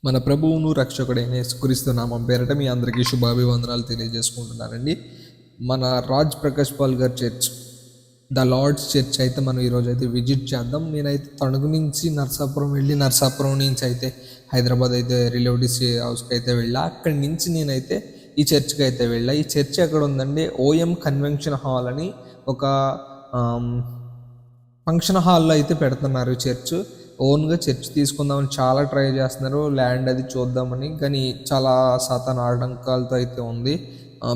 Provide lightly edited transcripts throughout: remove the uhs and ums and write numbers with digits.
మన ప్రభువును రక్షకుడైన యేసుక్రీస్తు నామం పేరట మీ అందరికీ శుభాభివందనాలు తెలియజేసుకుంటున్నానండి. మన రాజ్ ప్రకాష్ పాల్ గారి చర్చ్, ద లార్డ్స్ చర్చ్ అయితే మనం ఈరోజు అయితే విజిట్ చేద్దాం. నేనైతే తణుకు నుంచి నర్సాపురం వెళ్ళి, నర్సాపురం నుంచి అయితే హైదరాబాద్ అయితే రిలేటివ్స్ హౌస్కి అయితే వెళ్ళా. అక్కడి నుంచి నేనైతే ఈ చర్చ్కి అయితే వెళ్ళా. ఈ చర్చ్ ఎక్కడ ఉందండి, ఓఎం కన్వెన్షన్ హాల్ అని ఒక ఫంక్షన్ హాల్లో అయితే పెడుతున్నారు చర్చ్. ఓన్గా చర్చ్ తీసుకుందామని చాలా ట్రై చేస్తున్నారు, ల్యాండ్ అది చూద్దామని. కానీ చాలా సాతాను ఆటంకాలతో అయితే ఉంది.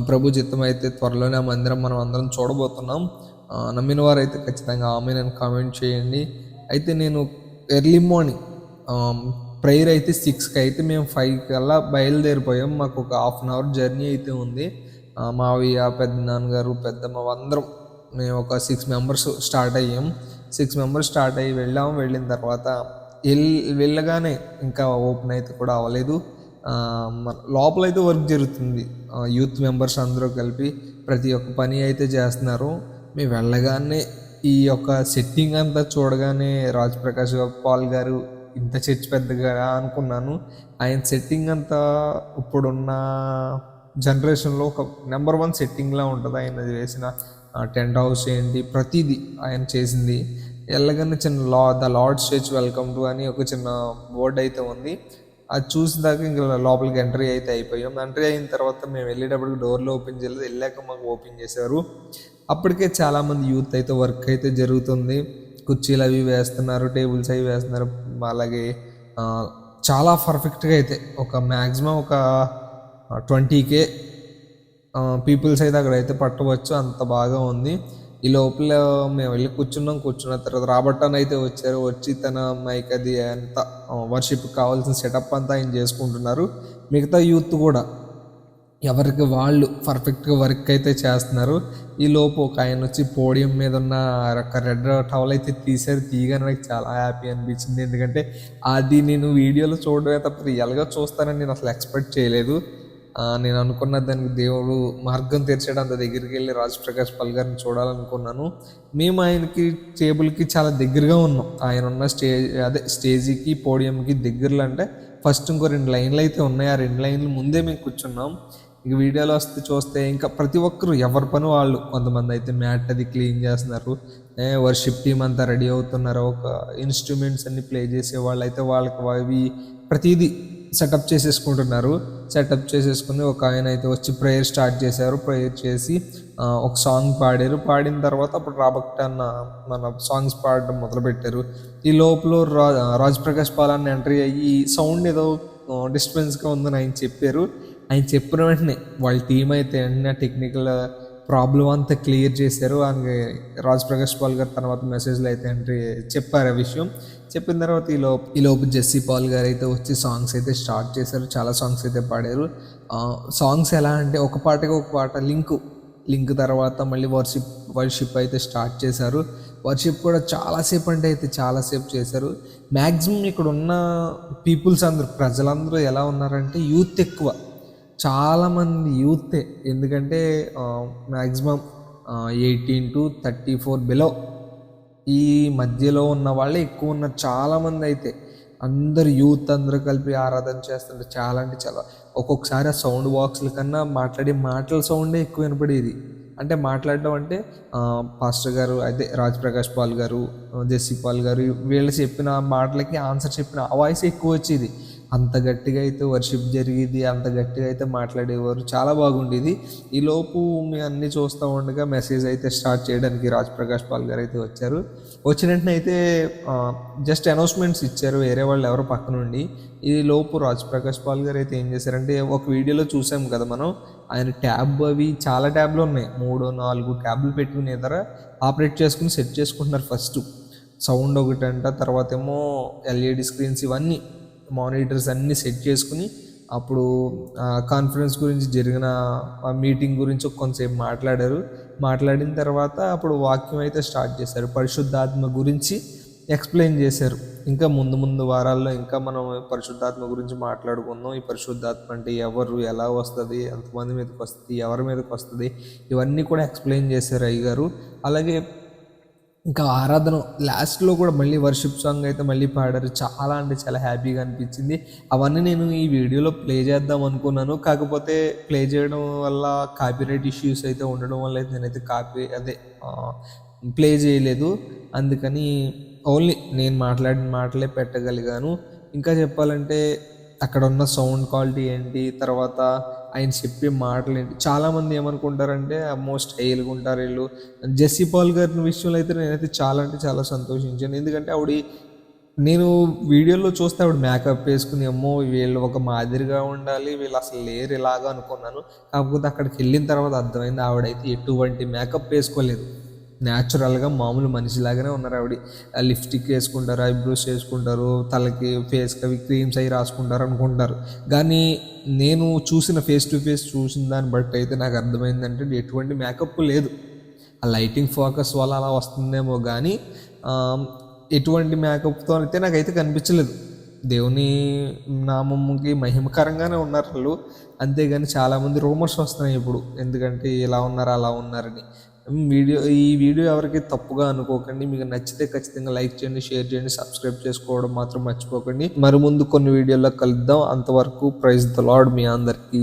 ప్రభు చిత్తం అయితే త్వరలోనే ఆ మందిరం మనం అందరం చూడబోతున్నాం. నమ్మిన వారు అయితే ఖచ్చితంగా ఆమె అని కామెంట్ చేయండి. అయితే నేను ఎర్లీ మార్నింగ్ ప్రేయర్ అయితే 6కి అయితే మేము 5 కల్లా బయలుదేరిపోయాం. మాకు ఒక 1/2 అవర్ జర్నీ అయితే ఉంది. మావయ్య, పెద్ద నాన్నగారు, పెద్దమ్మ అందరం మేము ఒక 6 మెంబర్స్ స్టార్ట్ అయ్యాం. 6 మెంబర్స్ స్టార్ట్ అయ్యి వెళ్ళిన తర్వాత వెళ్ళగానే ఇంకా ఓపెన్ అయితే కూడా అవ్వలేదు. లోపలైతే వర్క్ జరుగుతుంది. యూత్ మెంబర్స్ అందరూ కలిపి ప్రతి ఒక్క పని అయితే చేస్తున్నారు. మేము వెళ్ళగానే ఈ యొక్క సెట్టింగ్ అంతా చూడగానే రాజ్ ప్రకాష్ పాల్ గారు ఇంత చర్చ్ పెద్దగా అనుకున్నాను. ఆయన సెట్టింగ్ అంతా ఇప్పుడున్న జనరేషన్లో ఒక నెంబర్ 1 సెట్టింగ్లా ఉంటుంది. ఆయన వేసిన టెంట్ హౌస్ ఏంటి, ప్రతిదీ ఆయన చేసింది. వెళ్ళగానే చిన్న the Lord's church welcome to అని ఒక చిన్న బోర్డు అయితే ఉంది. అది చూసినాక ఇంకా లోపలికి ఎంట్రీ అయితే అయిపోయాం. ఎంట్రీ అయిన తర్వాత మేము వెళ్ళేటప్పటికి డోర్లు ఓపెన్ చేయలేదు, వెళ్ళాక మాకు ఓపెన్ చేశారు. అప్పటికే చాలామంది యూత్ అయితే వర్క్ అయితే జరుగుతుంది. కుర్చీలు అవి వేస్తున్నారు, టేబుల్స్ అవి వేస్తున్నారు. అలాగే చాలా పర్ఫెక్ట్గా అయితే ఒక మ్యాక్సిమం ఒక 20K పీపుల్స్ అయితే అక్కడైతే పట్టవచ్చు, అంత బాగా ఉంది. ఈ లోపల మేము వెళ్ళి కూర్చున్న తర్వాత రాబర్టన్ అయితే వచ్చి తన మైక్ అది అంతా వర్షిప్ కావాల్సిన సెటప్ అంతా ఆయన చేసుకుంటున్నారు. మిగతా యూత్ కూడా ఎవరికి వాళ్ళు పర్ఫెక్ట్గా వర్క్ అయితే చేస్తున్నారు. ఈ లోపు ఒక ఆయన వచ్చి పోడియం మీద ఉన్న ఒక రెడ్ టవల్ అయితే తీయగానే నాకు చాలా హ్యాపీ అనిపించింది. ఎందుకంటే అది నేను వీడియోలో చూడడమే తప్ప రియల్గా చూస్తానని నేను అసలు ఎక్స్పెక్ట్ చేయలేదు. నేను అనుకున్న దానికి దేవుడు మార్గం తెరిచాడు. అంత దగ్గరికి వెళ్ళి రాజ్ ప్రకాష్ పాల్ గారిని చూడాలనుకున్నాను. మేము ఆయనకి టేబుల్కి చాలా దగ్గరగా ఉన్నాం. ఆయన ఉన్న స్టేజీకి పోడియంకి దగ్గరలో అంటే ఫస్ట్ ఇంకో 2 లైన్లు అయితే ఉన్నాయి. ఆ 2 లైన్లు ముందే మేము కూర్చున్నాం. ఇక వీడియోలో చూస్తే ఇంకా ప్రతి ఒక్కరు ఎవరి పని వాళ్ళు, కొంతమంది అయితే మ్యాట్ అది క్లీన్ చేస్తున్నారు, వర్షిప్ టీమ్ అంతా రెడీ అవుతున్నారు, ఒక ఇన్స్ట్రుమెంట్స్ అన్ని ప్లే చేసే వాళ్ళు అయితే వాళ్ళకి అవి ప్రతిదీ సెటప్ చేసేసుకుని ఒక ఆయన అయితే వచ్చి ప్రేయర్ స్టార్ట్ చేశారు. ప్రేయర్ చేసి ఒక సాంగ్ పాడారు. పాడిన తర్వాత అప్పుడు రాబర్టన్ మన సాంగ్స్ పాడడం మొదలుపెట్టారు. ఈ లోపల రాజ్ ప్రకాష్ పాల్ అని ఎంట్రీ అయ్యి సౌండ్ ఏదో డిస్టర్బెన్స్గా ఉందని ఆయన చెప్పారు. ఆయన చెప్పిన వెంటనే వాళ్ళ టీం అయితే టెక్నికల్ ప్రాబ్లం అంతా క్లియర్ చేశారు. ఆయనకి రాజ్ ప్రకాష్ పాల్ గారు తర్వాత మెసేజ్లో అయితే ఎంట్రీ చెప్పారు ఆ విషయం. చెప్పిన తర్వాత ఈ లోపు జెస్సీ పాల్ గారు అయితే వచ్చి సాంగ్స్ అయితే స్టార్ట్ చేశారు. చాలా సాంగ్స్ అయితే పాడారు. సాంగ్స్ ఎలా అంటే ఒక పాటకి ఒక పాట లింక్ తర్వాత మళ్ళీ వర్షిప్ అయితే స్టార్ట్ చేశారు. వర్షిప్ కూడా చాలాసేపు చేశారు. మ్యాక్సిమం ఇక్కడ ఉన్న పీపుల్స్ అందరూ, ప్రజలందరూ ఎలా ఉన్నారంటే యూత్ ఎక్కువ, చాలామంది యూతే. ఎందుకంటే మ్యాక్సిమం 18 to 34 బిలో ఈ మధ్యలో ఉన్న వాళ్ళే ఎక్కువ ఉన్నారు. చాలామంది అయితే అందరు యూత్ అందరూ కలిపి ఆరాధన చేస్తుంటే చాలా అంటే చాలా, ఒక్కొక్కసారి ఆ సౌండ్ బాక్స్ల కన్నా మాట్లాడే మాటల సౌండే ఎక్కువ వినపడేది. అంటే మాట్లాడడం అంటే పాస్టర్ గారు అయితే రాజ్ ప్రకాష్ పాల్ గారు, జెస్సీ పాల్ గారు వీళ్ళు చెప్పిన మాటలకి ఆన్సర్ చెప్పిన ఆ వాయిస్ ఎక్కువ వచ్చేది. అంత గట్టిగా అయితే వర్షిప్ జరిగేది, అంత గట్టిగా అయితే మాట్లాడేవారు, చాలా బాగుండేది. ఈ లోపు మేము అన్నీ చూస్తూ ఉండగా మెసేజ్ అయితే స్టార్ట్ చేయడానికి రాజ్ ప్రకాష్ పాల్ గారు అయితే వచ్చారు. వచ్చిన వెంటనే అయితే జస్ట్ అనౌన్స్మెంట్స్ ఇచ్చారు వేరే వాళ్ళు ఎవరో పక్క నుండి. ఈ లోపు రాజ్ ప్రకాష్ పాల్ గారు అయితే ఏం చేశారంటే, ఒక వీడియోలో చూసాం కదా మనం, ఆయన ట్యాబ్ అవి చాలా ట్యాబ్లు ఉన్నాయి, 3-4 ట్యాబ్లు పెట్టుకుని ఎదర ఆపరేట్ చేసుకుని సెట్ చేసుకుంటున్నారు. ఫస్ట్ సౌండ్ ఒకటంట, తర్వాత ఏమో LED స్క్రీన్స్, ఇవన్నీ మానిటర్స్ అన్నీ సెట్ చేసుకుని అప్పుడు కాన్ఫరెన్స్ గురించి జరిగిన మీటింగ్ గురించి కొంతసేపు మాట్లాడిన తర్వాత అప్పుడు వాక్యం అయితే స్టార్ట్ చేశారు. పరిశుద్ధాత్మ గురించి ఎక్స్ప్లెయిన్ చేశారు. ఇంకా ముందు వారాల్లో ఇంకా మనం పరిశుద్ధాత్మ గురించి మాట్లాడుకుందాం. ఈ పరిశుద్ధాత్మ అంటే ఎవరు, ఎలా వస్తుంది, ఎంతమంది మీదకి వస్తుంది, ఎవరి మీదకి వస్తుంది, ఇవన్నీ కూడా ఎక్స్ప్లెయిన్ చేశారు అయ్యగారు. అలాగే ఇంకా ఆరాధన లాస్ట్‌లో కూడా మళ్ళీ వర్షిప్ సాంగ్ అయితే మళ్ళీ పాడారు. చాలా అంటే చాలా హ్యాపీగా అనిపించింది. అవన్నీ నేను ఈ వీడియోలో ప్లే చేద్దాం అనుకున్నాను. కాకపోతే ప్లే చేయడం వల్ల కాపీరైట్ ఇష్యూస్ అయితే ఉండడం వల్ల అయితే నేనైతే ఆహ్, ప్లే చేయలేదు. అందుకని ఓన్లీ నేను మాట్లాడిన మాటలే పెట్టగలిగాను. ఇంకా చెప్పాలంటే అక్కడున్న సౌండ్ క్వాలిటీ ఏంటి, తర్వాత ఆయన చెప్పే మాటలేంటి, చాలామంది ఏమనుకుంటారంటే అమ్మో స్టైల్‌గా ఉంటారు ఈళ్ళు. జెస్సీ పాల్ గారి విషయంలో అయితే నేనైతే చాలా అంటే చాలా సంతోషించాను. ఎందుకంటే నేను వీడియోలో చూస్తే ఆవిడ మేకప్ వేసుకుని అమ్మో వీళ్ళు ఒక మాదిరిగా ఉండాలి, వీళ్ళు అసలు లేరు ఇలాగా అనుకున్నాను. కాకపోతే అక్కడికి వెళ్ళిన తర్వాత అర్థమైంది ఆవిడైతే ఎటువంటి మేకప్ వేసుకోలేదు. న్యాచురల్గా మామూలు మనిషిలాగానే ఉన్నారు ఆవిడ. లిప్స్టిక్ వేసుకుంటారు, ఐబ్రోస్ చేసుకుంటారు, తలకి ఫేస్కి అవి క్రీమ్స్ అవి రాసుకుంటారు అనుకుంటారు. కానీ నేను చూసిన ఫేస్ టు ఫేస్ చూసిన దాన్ని బట్టి అయితే నాకు అర్థమైందంటే ఎటువంటి మేకప్ లేదు. ఆ లైటింగ్ ఫోకస్ వల్ల అలా వస్తుందేమో కానీ ఎటువంటి మేకప్తో అయితే నాకైతే కనిపించలేదు. దేవుని నామముకి మహిమకరంగానే ఉన్నారు వాళ్ళు. అంతేగాని చాలామంది రూమర్స్ వస్తున్నాయి ఇప్పుడు, ఎందుకంటే ఇలా ఉన్నారు అలా ఉన్నారని. ఈ వీడియో ఎవరికి తప్పుగా అనుకోకండి. మీకు నచ్చితే ఖచ్చితంగా లైక్ చేయండి, షేర్ చేయండి, సబ్స్క్రైబ్ చేసుకోవడం మాత్రం మర్చిపోకండి. మరి ముందు కొన్ని వీడియోల్లో కలుద్దాం. అంతవరకు ప్రైజ్ ద లార్డ్ మీ అందరికీ.